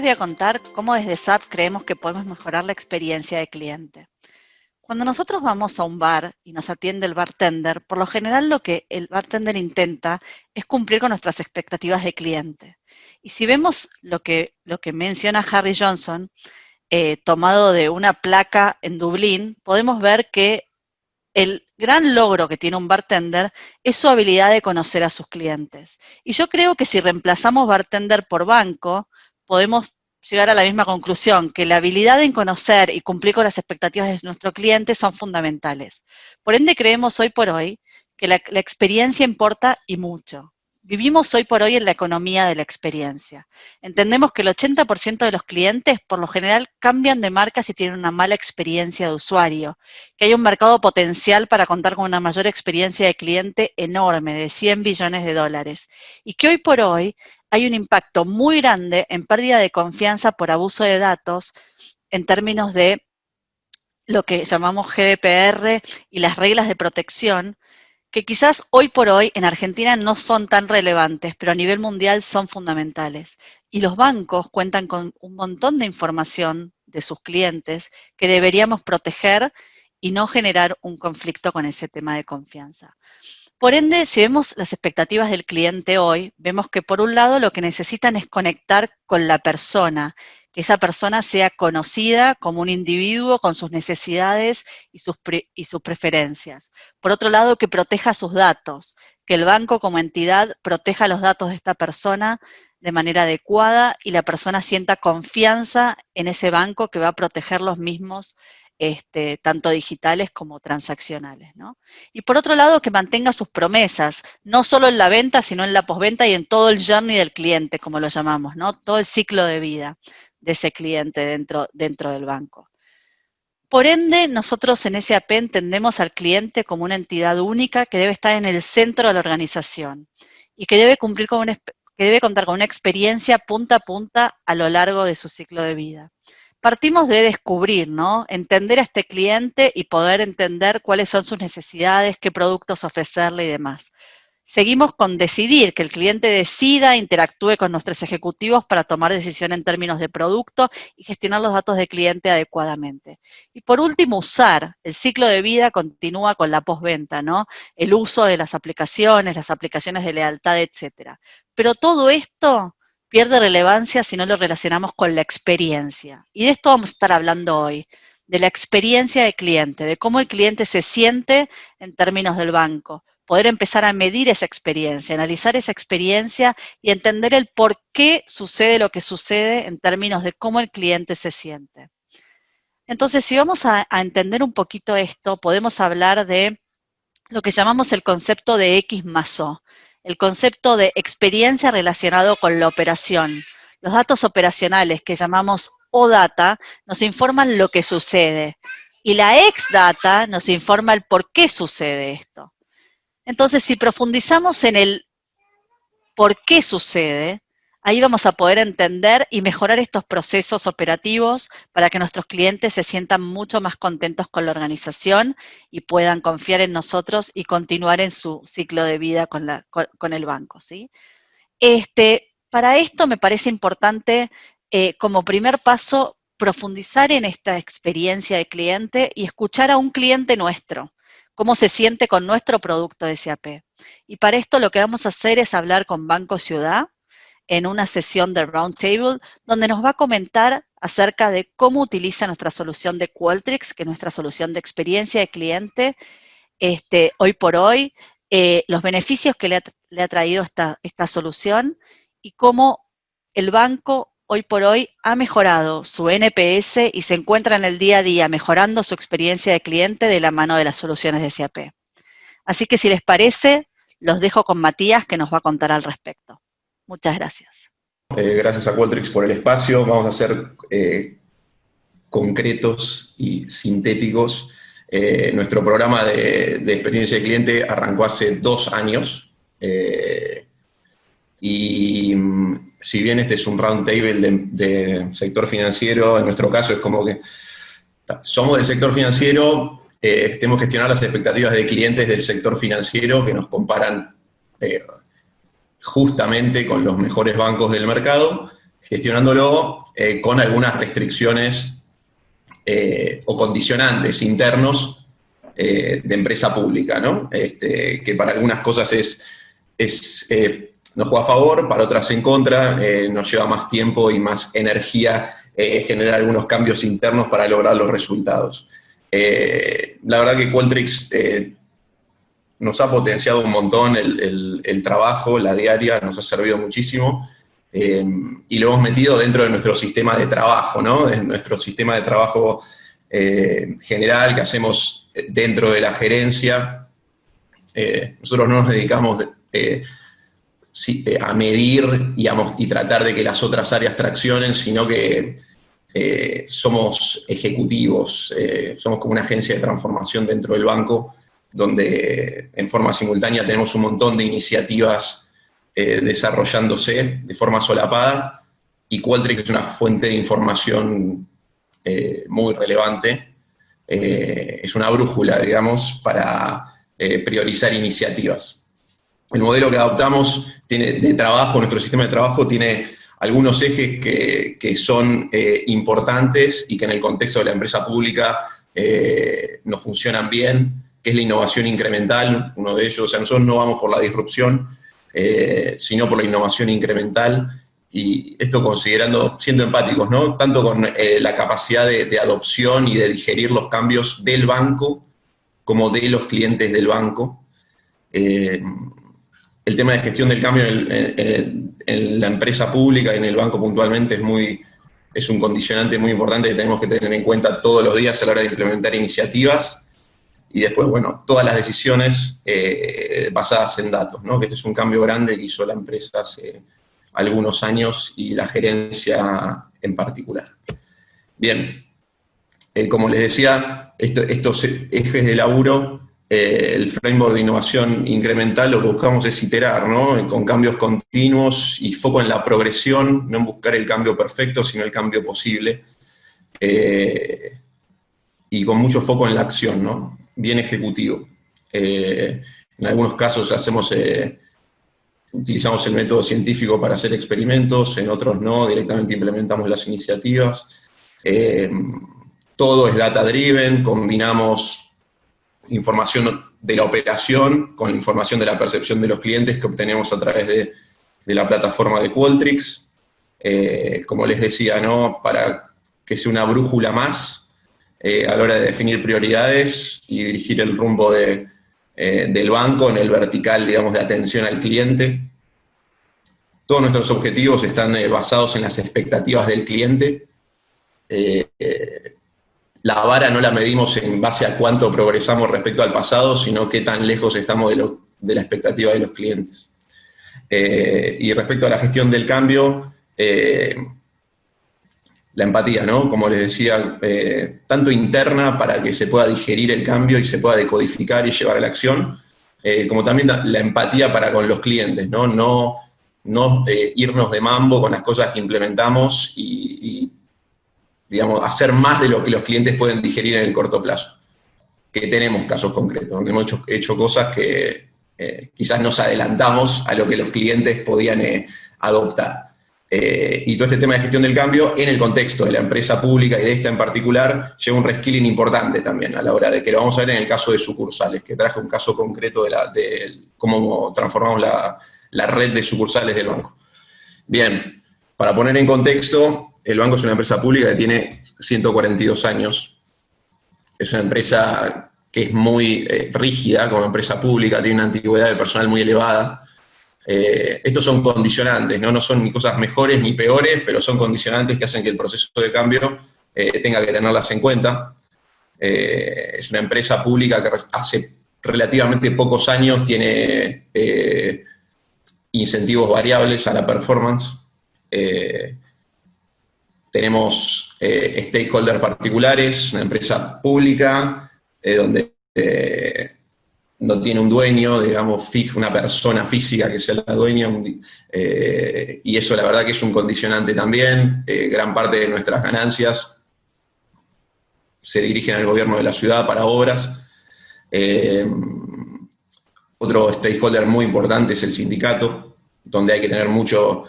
voy a contar cómo desde SAP creemos que podemos mejorar la experiencia de cliente. Cuando nosotros vamos a un bar y nos atiende el bartender, por lo general lo que el bartender intenta es cumplir con nuestras expectativas de cliente. Y si vemos lo que menciona Harry Johnson, tomado de una placa en Dublín, podemos ver que el gran logro que tiene un bartender es su habilidad de conocer a sus clientes. Y yo creo que si reemplazamos bartender por banco, podemos llegar a la misma conclusión, que la habilidad en conocer y cumplir con las expectativas de nuestro cliente son fundamentales. Por ende, creemos hoy por hoy que la experiencia importa y mucho. Vivimos hoy por hoy en la economía de la experiencia. Entendemos que el 80% de los clientes, por lo general, cambian de marca si tienen una mala experiencia de usuario, que hay un mercado potencial para contar con una mayor experiencia de cliente enorme, de 100 billones de dólares, y que hoy por hoy hay un impacto muy grande en pérdida de confianza por abuso de datos en términos de lo que llamamos GDPR y las reglas de protección, que quizás hoy por hoy en Argentina no son tan relevantes, pero a nivel mundial son fundamentales. Y los bancos cuentan con un montón de información de sus clientes que deberíamos proteger y no generar un conflicto con ese tema de confianza. Por ende, si vemos las expectativas del cliente hoy, vemos que por un lado lo que necesitan es conectar con la persona, que esa persona sea conocida como un individuo con sus necesidades y sus preferencias. Por otro lado, que proteja sus datos, que el banco como entidad proteja los datos de esta persona de manera adecuada y la persona sienta confianza en ese banco que va a proteger los mismos, tanto digitales como transaccionales, ¿no? Y por otro lado, que mantenga sus promesas, no solo en la venta, sino en la postventa y en todo el journey del cliente, como lo llamamos, ¿no? Todo el ciclo de vida de ese cliente dentro del banco. Por ende, nosotros en SAP entendemos al cliente como una entidad única que debe estar en el centro de la organización y que debe contar con una experiencia punta a punta a lo largo de su ciclo de vida. Partimos de descubrir, ¿no? Entender a este cliente y poder entender cuáles son sus necesidades, qué productos ofrecerle y demás. Seguimos con decidir, que el cliente decida, interactúe con nuestros ejecutivos para tomar decisión en términos de producto y gestionar los datos de cliente adecuadamente. Y por último, usar. El ciclo de vida continúa con la postventa, ¿no? El uso de las aplicaciones de lealtad, etcétera. Pero todo esto pierde relevancia si no lo relacionamos con la experiencia. Y de esto vamos a estar hablando hoy, de la experiencia de cliente, de cómo el cliente se siente en términos del banco. Poder empezar a medir esa experiencia, analizar esa experiencia y entender el por qué sucede lo que sucede en términos de cómo el cliente se siente. Entonces, si vamos a entender un poquito esto, podemos hablar de lo que llamamos el concepto de X más O, el concepto de experiencia relacionado con la operación. Los datos operacionales que llamamos OData nos informan lo que sucede y la X-Data nos informa el por qué sucede esto. Entonces, si profundizamos en el por qué sucede, ahí vamos a poder entender y mejorar estos procesos operativos para que nuestros clientes se sientan mucho más contentos con la organización y puedan confiar en nosotros y continuar en su ciclo de vida con el banco, ¿sí? Para esto me parece importante, como primer paso, profundizar en esta experiencia de cliente y escuchar a un cliente nuestro, cómo se siente con nuestro producto de SAP. Y para esto lo que vamos a hacer es hablar con Banco Ciudad en una sesión de Roundtable, donde nos va a comentar acerca de cómo utiliza nuestra solución de Qualtrics, que es nuestra solución de experiencia de cliente, hoy por hoy, los beneficios que le ha traído esta solución y cómo el banco hoy por hoy ha mejorado su NPS y se encuentra en el día a día mejorando su experiencia de cliente de la mano de las soluciones de SAP. Así que si les parece, los dejo con Matías, que nos va a contar al respecto. Muchas gracias. Gracias a Qualtrics por el espacio. Vamos a ser concretos y sintéticos. Nuestro programa de experiencia de cliente arrancó hace 2 años. Y si bien este es un roundtable de sector financiero, en nuestro caso es como que somos del sector financiero, tenemos que gestionar las expectativas de clientes del sector financiero que nos comparan justamente con los mejores bancos del mercado, gestionándolo con algunas restricciones o condicionantes internos de empresa pública, ¿no? Que para algunas cosas nos juega a favor, para otras en contra, nos lleva más tiempo y más energía generar algunos cambios internos para lograr los resultados. La verdad que Qualtrics nos ha potenciado un montón el trabajo, la diaria, nos ha servido muchísimo, y lo hemos metido dentro de nuestro sistema de trabajo, ¿no? Es nuestro sistema de trabajo general que hacemos dentro de la gerencia. Nosotros no nos dedicamos a medir y tratar de que las otras áreas traccionen, sino que somos ejecutivos, somos como una agencia de transformación dentro del banco, donde en forma simultánea tenemos un montón de iniciativas desarrollándose de forma solapada, y Qualtrics es una fuente de información muy relevante, es una brújula, digamos, para priorizar iniciativas. El modelo que adoptamos de trabajo, nuestro sistema de trabajo tiene algunos ejes que son importantes y que en el contexto de la empresa pública no funcionan bien, que es la innovación incremental, uno de ellos. O sea, nosotros no vamos por la disrupción, sino por la innovación incremental, y esto considerando, siendo empáticos, ¿no? Tanto con la capacidad de adopción y de digerir los cambios del banco, como de los clientes del banco. El tema de gestión del cambio en la empresa pública y en el banco puntualmente es un condicionante muy importante que tenemos que tener en cuenta todos los días a la hora de implementar iniciativas. Y después, bueno, todas las decisiones basadas en datos, ¿no? Que este es un cambio grande que hizo la empresa hace algunos años y la gerencia en particular. Bien, como les decía, estos ejes de laburo, el framework de innovación incremental, lo que buscamos es iterar, ¿no? Con cambios continuos y foco en la progresión, no en buscar el cambio perfecto, sino el cambio posible. Y con mucho foco en la acción, ¿no? Bien ejecutivo. En algunos casos utilizamos el método científico para hacer experimentos, en otros no, directamente implementamos las iniciativas. Todo es data-driven, combinamos información de la operación con la información de la percepción de los clientes que obtenemos a través de la plataforma de Qualtrics. Como les decía, ¿no? Para que sea una brújula más a la hora de definir prioridades y dirigir el rumbo del banco en el vertical, digamos, de atención al cliente. Todos nuestros objetivos están basados en las expectativas del cliente. La vara no la medimos en base a cuánto progresamos respecto al pasado, sino qué tan lejos estamos de la expectativa de los clientes. Y respecto a la gestión del cambio, la empatía, ¿no? Como les decía, tanto interna para que se pueda digerir el cambio y se pueda decodificar y llevar a la acción, como también la empatía para con los clientes, ¿no? No irnos de mambo con las cosas que implementamos y, digamos, hacer más de lo que los clientes pueden digerir en el corto plazo. Que tenemos casos concretos, donde hemos hecho cosas que quizás nos adelantamos a lo que los clientes podían adoptar. Y todo este tema de gestión del cambio en el contexto de la empresa pública y de esta en particular lleva un reskilling importante también a la hora de que lo vamos a ver en el caso de sucursales, que traje un caso concreto de cómo transformamos la red de sucursales del banco. Bien, para poner en contexto, el banco es una empresa pública que tiene 142 años. Es una empresa que es muy rígida como empresa pública, tiene una antigüedad de personal muy elevada. Estos son condicionantes, ¿no? No son ni cosas mejores ni peores, pero son condicionantes que hacen que el proceso de cambio tenga que tenerlas en cuenta. Es una empresa pública que hace relativamente pocos años tiene incentivos variables a la performance. Tenemos stakeholders particulares, una empresa pública donde no tiene un dueño, digamos, una persona física que sea la dueña, y eso la verdad que es un condicionante también. Gran parte de nuestras ganancias se dirigen al gobierno de la ciudad para obras. Otro stakeholder muy importante es el sindicato, donde hay que tener mucho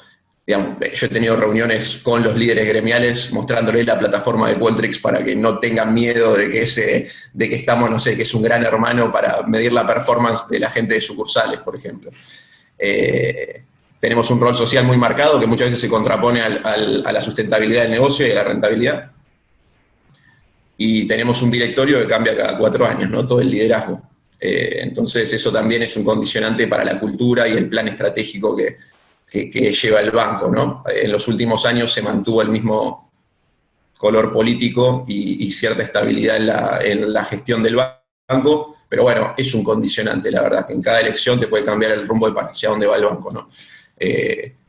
digamos, yo he tenido reuniones con los líderes gremiales mostrándoles la plataforma de Qualtrics para que no tengan miedo de que estamos, no sé, que es un gran hermano para medir la performance de la gente de sucursales, por ejemplo. Tenemos un rol social muy marcado que muchas veces se contrapone a la sustentabilidad del negocio y a la rentabilidad. Y tenemos un directorio que cambia cada 4 años, ¿no? Todo el liderazgo. Entonces eso también es un condicionante para la cultura y el plan estratégico que lleva el banco, ¿no? En los últimos años se mantuvo el mismo color político y cierta estabilidad en la gestión del banco, pero bueno, es un condicionante, la verdad, que en cada elección te puede cambiar el rumbo de hacia dónde va el banco, ¿no?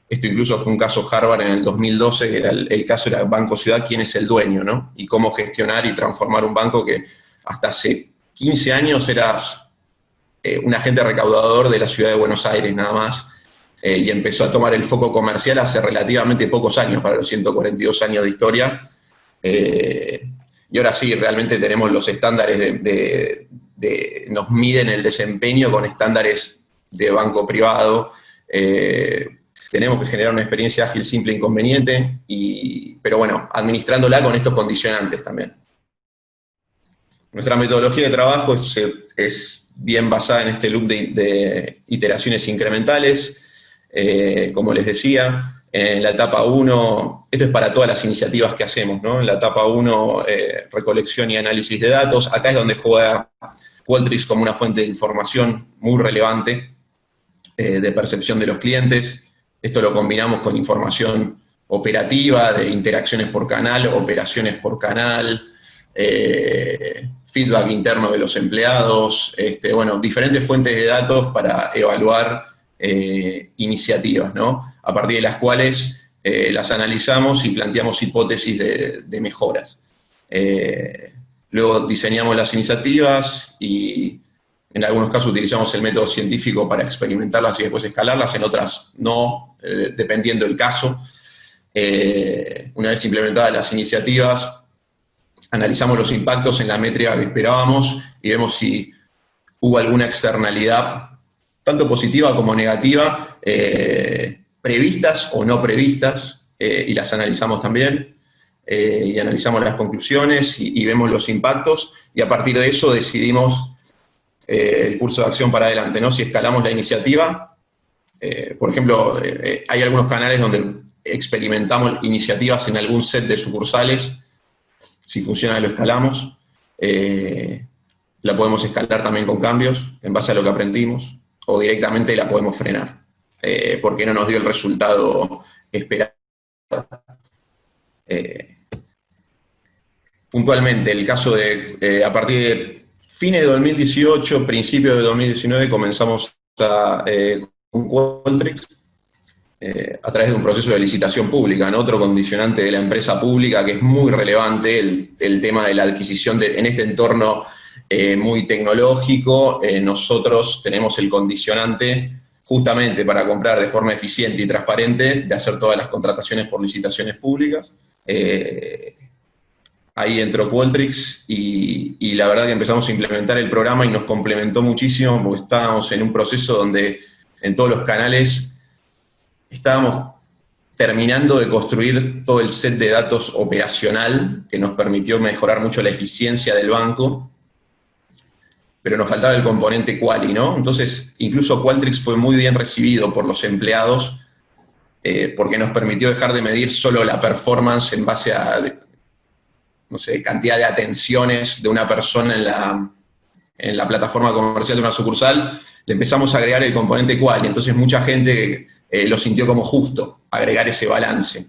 Esto incluso fue un caso Harvard en el 2012, que era el caso era Banco Ciudad, quién es el dueño, ¿no? Y cómo gestionar y transformar un banco que hasta hace 15 años era un agente recaudador de la ciudad de Buenos Aires, nada más, y empezó a tomar el foco comercial hace relativamente pocos años, para los 142 años de historia. Y ahora sí, realmente tenemos los estándares nos miden el desempeño con estándares de banco privado. Tenemos que generar una experiencia ágil, simple e inconveniente, pero bueno, administrándola con estos condicionantes también. Nuestra metodología de trabajo es bien basada en este loop de iteraciones incrementales. Como les decía, en la etapa 1, esto es para todas las iniciativas que hacemos, ¿no? En la etapa 1, recolección y análisis de datos. Acá es donde juega Qualtrics como una fuente de información muy relevante de percepción de los clientes. Esto lo combinamos con información operativa, de interacciones por canal, operaciones por canal, feedback interno de los empleados, bueno, diferentes fuentes de datos para evaluar iniciativas, ¿no? A partir de las cuales las analizamos y planteamos hipótesis de mejoras. Luego diseñamos las iniciativas y en algunos casos utilizamos el método científico para experimentarlas y después escalarlas, en otras no, dependiendo del caso. Una vez implementadas las iniciativas, analizamos los impactos en la métrica que esperábamos y vemos si hubo alguna externalidad, tanto positiva como negativa, previstas o no previstas, y las analizamos también. Y analizamos las conclusiones y vemos los impactos, y a partir de eso decidimos el curso de acción para adelante, ¿no? Si escalamos la iniciativa, por ejemplo, hay algunos canales donde experimentamos iniciativas en algún set de sucursales. Si funciona, lo escalamos. La podemos escalar también con cambios en base a lo que aprendimos, o directamente la podemos frenar, porque no nos dio el resultado esperado. Puntualmente, el caso de a partir de fines de 2018, principios de 2019, comenzamos con Qualtrics a través de un proceso de licitación pública, ¿no? Otro condicionante de la empresa pública que es muy relevante, el tema de la adquisición en este entorno muy tecnológico. Nosotros tenemos el condicionante justamente para comprar de forma eficiente y transparente, de hacer todas las contrataciones por licitaciones públicas. Ahí entró Qualtrics y la verdad que empezamos a implementar el programa y nos complementó muchísimo porque estábamos en un proceso donde en todos los canales estábamos terminando de construir todo el set de datos operacional que nos permitió mejorar mucho la eficiencia del banco, pero nos faltaba el componente quali, ¿no? Entonces, incluso Qualtrics fue muy bien recibido por los empleados porque nos permitió dejar de medir solo la performance en base a, no sé, cantidad de atenciones de una persona en la plataforma comercial de una sucursal. Le empezamos a agregar el componente quali, entonces mucha gente lo sintió como justo agregar ese balance.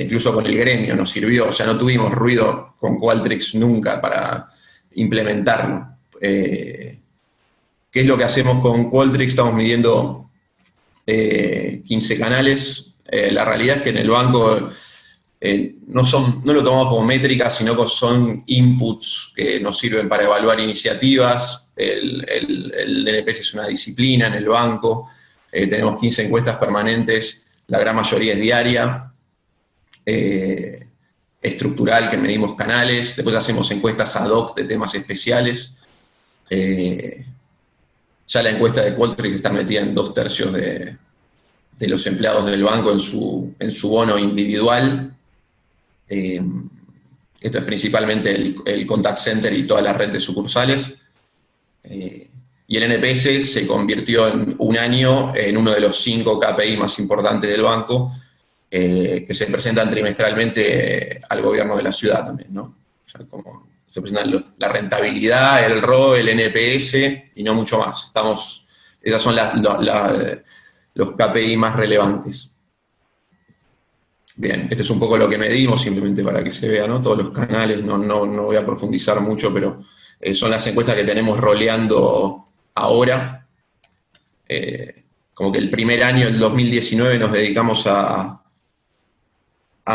Incluso con el gremio nos sirvió, o sea, no tuvimos ruido con Qualtrics nunca para implementarlo. ¿Qué es lo que hacemos con Qualtrics? Estamos midiendo 15 canales. La realidad es que en el banco no lo tomamos como métricas, sino que son inputs que nos sirven para evaluar iniciativas. El NPS es una disciplina en el banco. Tenemos 15 encuestas permanentes, la gran mayoría es diaria. Estructural, que medimos canales. Después hacemos encuestas ad hoc de temas especiales. Ya la encuesta de Qualtrics está metida en 2/3 de los empleados del banco en su bono individual. Esto es principalmente el contact center y toda la red de sucursales. Y el NPS se convirtió en un año en uno de los 5 KPI más importantes del banco, que se presentan trimestralmente al gobierno de la ciudad también, ¿no? O sea, como se presentan la rentabilidad, el ROE, el NPS y no mucho más. Esas son los KPI más relevantes. Bien, este es un poco lo que medimos, simplemente para que se vea, ¿no? Todos los canales, no voy a profundizar mucho, pero son las encuestas que tenemos roleando ahora. Como que el primer año, el 2019, nos dedicamos a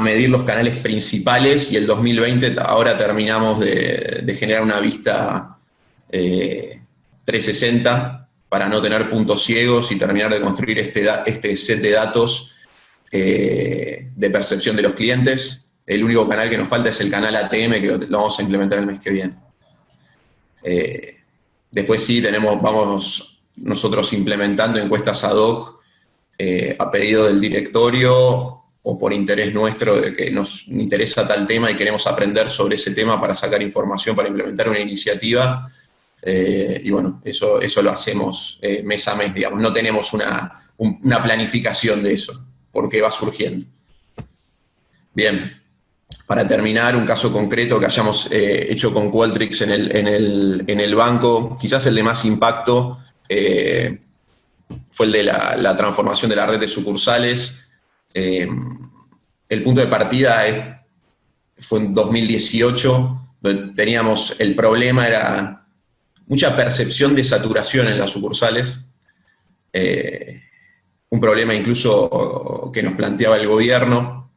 medir los canales principales, y el 2020 ahora terminamos de generar una vista 360 para no tener puntos ciegos y terminar de construir este set de datos de percepción de los clientes. El único canal que nos falta es el canal ATM, que lo vamos a implementar el mes que viene. Después sí vamos nosotros implementando encuestas ad hoc a pedido del directorio o por interés nuestro, de que nos interesa tal tema y queremos aprender sobre ese tema para sacar información, para implementar una iniciativa. Y bueno, eso lo hacemos mes a mes, digamos. No tenemos una planificación de eso, porque va surgiendo. Bien, para terminar, un caso concreto que hayamos hecho con Qualtrics en el banco, quizás el de más impacto, fue el de la transformación de la red de sucursales. El punto de partida fue en 2018, donde teníamos el problema, era mucha percepción de saturación en las sucursales. Un problema incluso que nos planteaba el gobierno,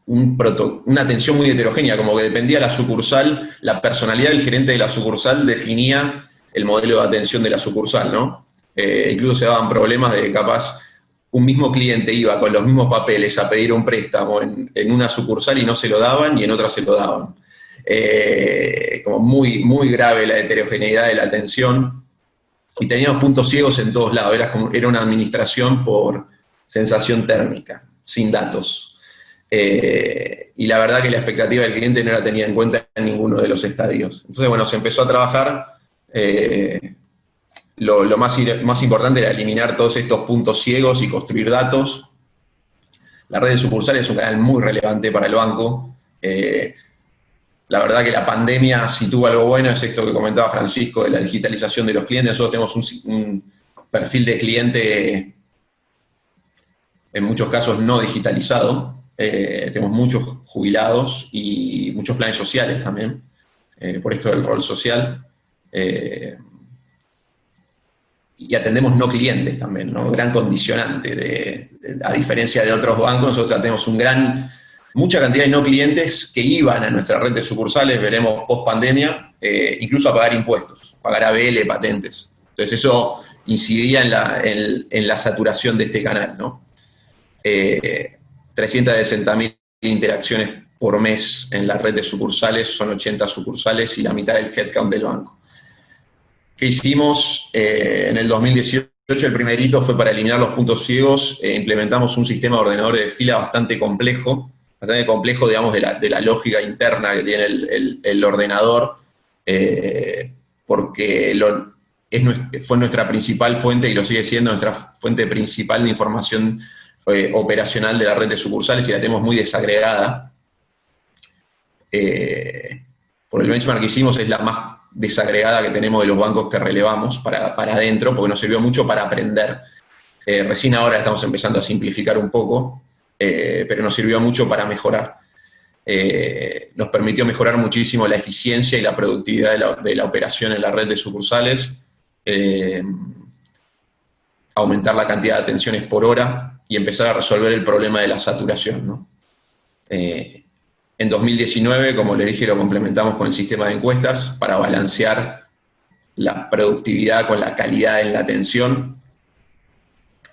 una atención muy heterogénea, como que dependía de la sucursal, la personalidad del gerente de la sucursal definía el modelo de atención de la sucursal, ¿no? Incluso se daban problemas de capaz un mismo cliente iba con los mismos papeles a pedir un préstamo en una sucursal y no se lo daban, y en otra se lo daban. Como muy, muy grave la heterogeneidad de la atención. Y teníamos puntos ciegos en todos lados, era una administración por sensación térmica, sin datos. Y la verdad que la expectativa del cliente no la tenía en cuenta en ninguno de los estadios. Entonces, bueno, se empezó a trabajar. Lo más importante era eliminar todos estos puntos ciegos y construir datos. La red de sucursales es un canal muy relevante para el banco. La verdad que la pandemia, si tuvo algo bueno, es esto que comentaba Francisco, de la digitalización de los clientes. Nosotros tenemos un perfil de cliente, en muchos casos, no digitalizado. Tenemos muchos jubilados y muchos planes sociales también, por esto del rol social. Y atendemos no clientes también, ¿no? Gran condicionante. A diferencia de otros bancos, nosotros tenemos mucha cantidad de no clientes que iban a nuestra red de sucursales, veremos post pandemia, incluso a pagar impuestos, pagar ABL, patentes. Entonces eso incidía en la saturación de este canal, ¿no? 360.000 interacciones por mes en la red de sucursales, son 80 sucursales y la mitad del headcount del banco. ¿Qué hicimos? En el 2018 el primer hito fue para eliminar los puntos ciegos. Implementamos un sistema de ordenadores de fila bastante complejo, digamos, de la lógica interna que tiene el ordenador, porque fue nuestra principal fuente, y lo sigue siendo nuestra fuente principal de información operacional de la red de sucursales, y la tenemos muy desagregada. Por el benchmark que hicimos, es la más desagregada que tenemos de los bancos que relevamos para adentro, porque nos sirvió mucho para aprender. Recién ahora estamos empezando a simplificar un poco, pero nos sirvió mucho para mejorar. Nos permitió mejorar muchísimo la eficiencia y la productividad de la operación en la red de sucursales, aumentar la cantidad de atenciones por hora y empezar a resolver el problema de la saturación, ¿no? En 2019, como les dije, lo complementamos con el sistema de encuestas para balancear la productividad con la calidad en la atención.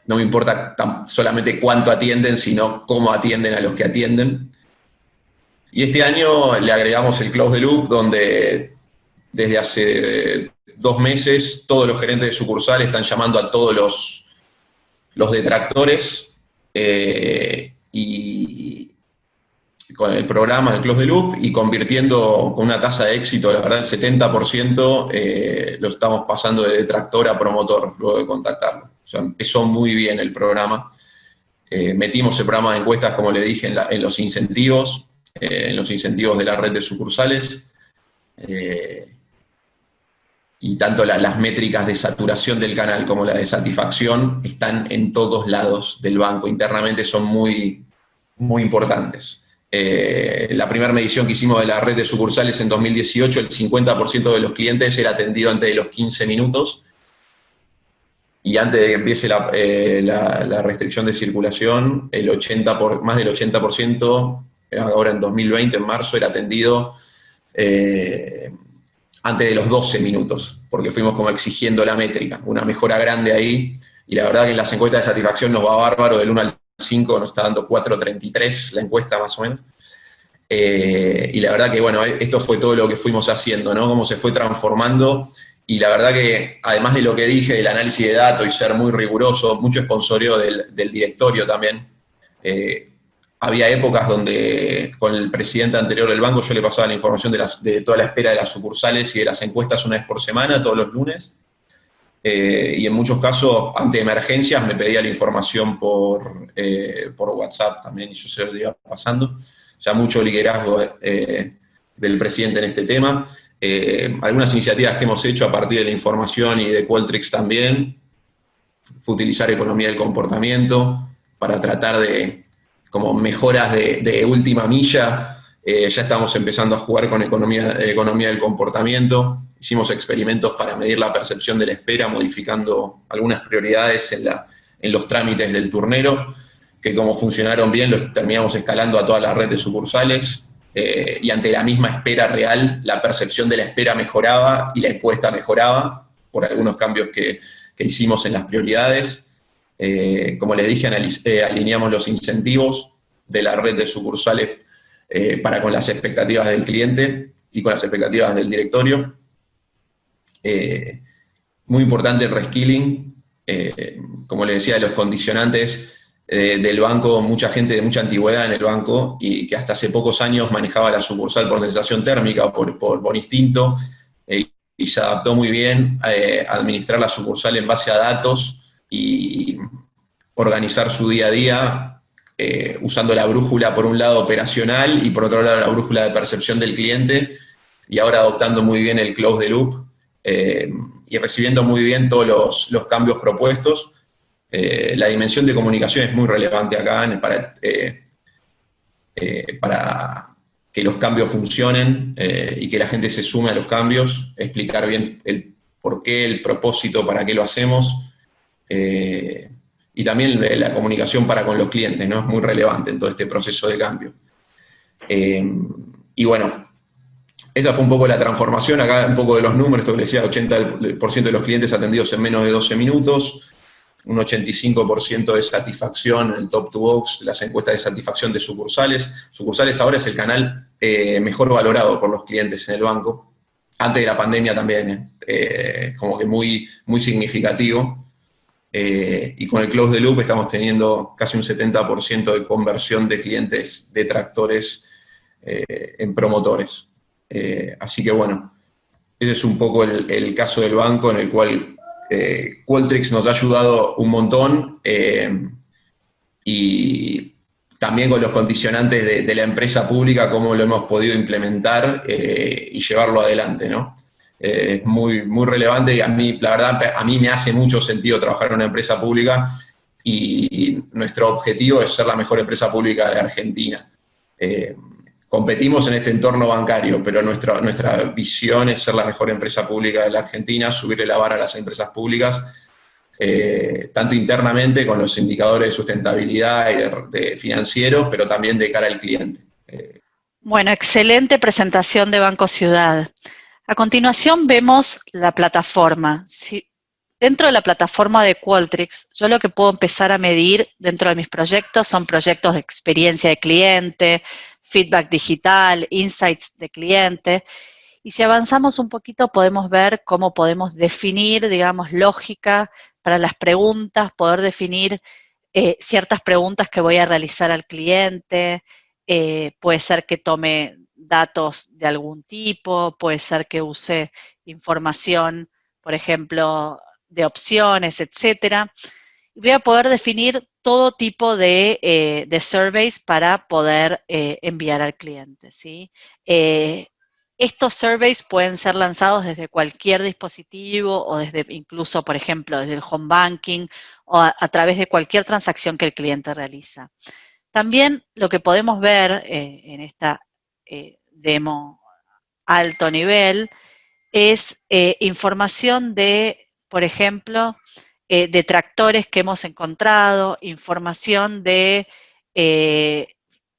No me importa solamente cuánto atienden, sino cómo atienden a los que atienden. Y este año le agregamos el Close the Loop, donde desde hace 2 meses todos los gerentes de sucursal están llamando a todos los detractores y con el programa, el Close the Loop, y convirtiendo con una tasa de éxito, la verdad, el 70%, lo estamos pasando de detractor a promotor luego de contactarlo. O sea, empezó muy bien el programa. Metimos el programa de encuestas, como le dije, en los incentivos de la red de sucursales. Y tanto las métricas de saturación del canal como la de satisfacción están en todos lados del banco. Internamente son muy, muy importantes. La primera medición que hicimos de la red de sucursales en 2018, el 50% de los clientes era atendido antes de los 15 minutos. Y antes de que empiece la restricción de circulación, más del 80%, ahora en 2020, en marzo, era atendido antes de los 12 minutos, porque fuimos como exigiendo la métrica, una mejora grande ahí, y la verdad que en las encuestas de satisfacción nos va bárbaro, del 1 al 5 nos está dando 4.33 la encuesta más o menos. Y la verdad que, bueno, esto fue todo lo que fuimos haciendo, ¿no? Cómo se fue transformando. Y la verdad que, además de lo que dije, del análisis de datos y ser muy riguroso, mucho sponsoreo del directorio también. Había épocas donde con el presidente anterior del banco yo le pasaba la información de toda la espera de las sucursales y de las encuestas una vez por semana, todos los lunes. Y en muchos casos, ante emergencias, me pedía la información por WhatsApp también, y yo se lo iba pasando. Ya mucho liderazgo del presidente en este tema. Algunas iniciativas que hemos hecho a partir de la información y de Qualtrics también fue utilizar economía del comportamiento para tratar de, como mejoras de última milla. Ya estamos empezando a jugar con economía del comportamiento. Hicimos experimentos para medir la percepción de la espera, modificando algunas prioridades en los trámites del turnero, que como funcionaron bien, los terminamos escalando a toda la red de sucursales. Y ante la misma espera real, la percepción de la espera mejoraba y la encuesta mejoraba por algunos cambios que hicimos en las prioridades. Como les dije, alineamos los incentivos de la red de sucursales para con las expectativas del cliente y con las expectativas del directorio. Muy importante el reskilling. Como les decía, de los condicionantes del banco, mucha gente de mucha antigüedad en el banco y que hasta hace pocos años manejaba la sucursal por sensación térmica o por instinto, y se adaptó muy bien a administrar la sucursal en base a datos y organizar su día a día usando la brújula por un lado operacional y por otro lado la brújula de percepción del cliente, y ahora adoptando muy bien el close the loop y recibiendo muy bien todos los cambios propuestos. La dimensión de comunicación es muy relevante acá para que los cambios funcionen y que la gente se sume a los cambios, explicar bien el por qué, el propósito, para qué lo hacemos, y también la comunicación para con los clientes, ¿no? Es muy relevante en todo este proceso de cambio. Y bueno, esa fue un poco la transformación. Acá un poco de los números, esto que les decía, 80% de los clientes atendidos en menos de 12 minutos, un 85% de satisfacción en el top 2 box, las encuestas de satisfacción de sucursales. Sucursales ahora es el canal mejor valorado por los clientes en el banco. Antes de la pandemia también, como que muy, muy significativo. Y con el Close the Loop estamos teniendo casi un 70% de conversión de clientes detractores en promotores. Así que bueno, ese es un poco el caso del banco en el cual Qualtrics nos ha ayudado un montón, y también con los condicionantes de la empresa pública, cómo lo hemos podido implementar y llevarlo adelante, ¿no? Es muy, muy relevante, y a mí, la verdad, a mí me hace mucho sentido trabajar en una empresa pública, y nuestro objetivo es ser la mejor empresa pública de Argentina. Competimos en este entorno bancario, pero nuestra visión es ser la mejor empresa pública de la Argentina, subirle la vara a las empresas públicas, tanto internamente con los indicadores de sustentabilidad y de financieros, pero también de cara al cliente. Bueno, excelente presentación de Banco Ciudad. A continuación vemos la plataforma. Dentro de la plataforma de Qualtrics, yo lo que puedo empezar a medir dentro de mis proyectos son proyectos de experiencia de cliente, feedback digital, insights de cliente, Y si avanzamos un poquito podemos ver cómo podemos definir, digamos, lógica para las preguntas, poder definir ciertas preguntas que voy a realizar al cliente, puede ser que tome datos de algún tipo, puede ser que use información, por ejemplo, de opciones, etcétera. Voy a poder definir todo tipo de surveys para poder enviar al cliente, ¿sí? Estos surveys pueden ser lanzados desde cualquier dispositivo o desde incluso, por ejemplo, desde el home banking o a través de cualquier transacción que el cliente realiza. También lo que podemos ver en esta demo alto nivel es información de, por ejemplo, detractores que hemos encontrado, información de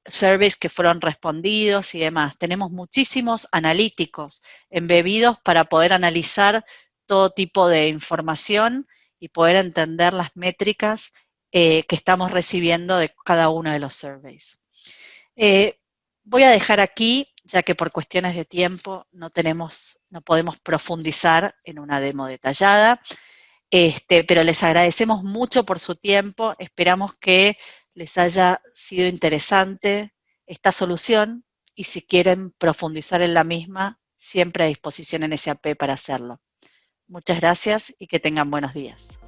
surveys que fueron respondidos y demás. Tenemos muchísimos analíticos embebidos para poder analizar todo tipo de información y poder entender las métricas que estamos recibiendo de cada uno de los surveys. Voy a dejar aquí, ya que por cuestiones de tiempo no podemos profundizar en una demo detallada, pero les agradecemos mucho por su tiempo, esperamos que les haya sido interesante esta solución y si quieren profundizar en la misma, siempre a disposición en SAP para hacerlo. Muchas gracias y que tengan buenos días.